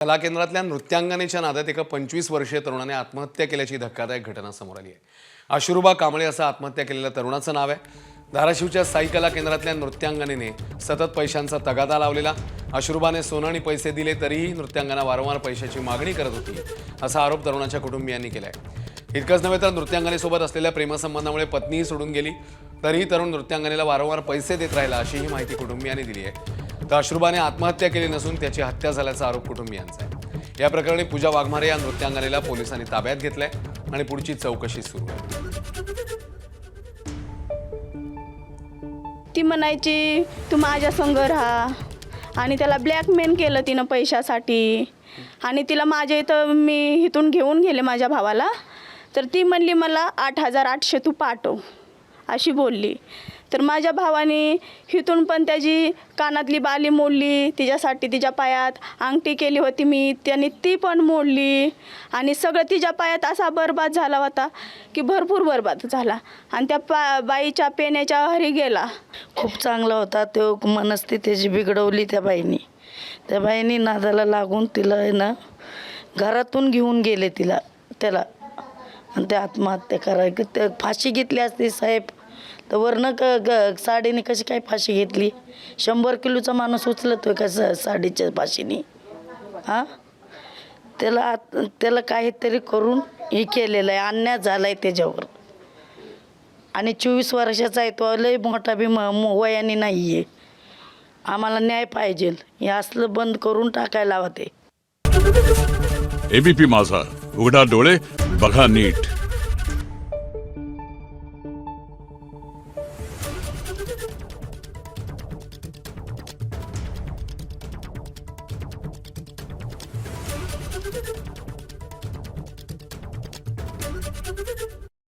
कला केंद्रातल्या नृत्यांगनेच्या नादात एका 25 वर्षीय तरुणाने आत्महत्या केल्याची धक्कादायक घटना समोर आली आहे। अश्रुबा कांबळे असं आत्महत्या केलेल्या तरुणाचं नाव आहे। धाराशिवच्या साई कला केंद्रातल्या नृत्यांगनेने सतत पैशांचा तगादा लावलेला। अश्रुबाने सोनं आणि पैसे दिले तरीही नृत्यांगना वारंवार पैशाची मागणी करत होती, असा आरोप तरुणाच्या कुटुंबियांनी केलाय। इतकंच नव्हे तर नृत्यांगनेसोबत असलेल्या प्रेमसंबंधामुळे पत्नीही सोडून गेली, तरीही तरुण नृत्यांगनेला वारंवार पैसे देत राहिला, अशीही माहिती कुटुंबियांनी दिली आहे। तर अश्रुबाने आत्महत्या केली नसून त्याची हत्या झाल्याचा आरोप कुटुंबियांचा आहे। या प्रकरणी पूजा वाघमारे या नृत्यांगनेला पोलिसांनी ताब्यात घेतलंय आणि पुढची चौकशी सुरू आहे। ती म्हणायची तू माझ्या संग राहा आणि त्याला ब्लॅकमेल केलं तिनं पैशासाठी आणि तिला माझ्या इथं मी इथून घेऊन गेले माझ्या भावाला, तर ती म्हणली मला 8,800 तू पाठव अशी बोलली। तर माझ्या भावाने इथून पण त्याची कानातली बाली मोडली, तिच्यासाठी तिच्या पायात अंगठी केली होती मी, त्याने ती पण मोडली आणि सगळं तिच्या पायात असा बरबाद झाला होता की भरपूर बरबाद झाला आणि त्या बाईच्या पेण्याच्या हरी गेला। खूप चांगला होता तो, मनस्थिती त्याची बिघडवली त्या बाईनी नादाला लागून तिला आहे ना घरातून घेऊन गेले त्याला आणि ते आत्महत्या करायची। ते फाशी घेतली असती साहेब तर वरनं साडीने कशी काय फाशी घेतली? 100 किलोचा माणूस उचलतोय का साडीच्या फाशीने? हां, त्याला काहीतरी करून हे केलेलं आहे, अन्याय झाला आहे त्याच्यावर आणि 24 वर्षाचा आहे तो, लय मोठा बी वयाने नाही आहे। आम्हाला न्याय पाहिजे, हे असलं बंद करून टाकायला हवं ते। एबीपी माझा, उघडा डोळे बघा नीट।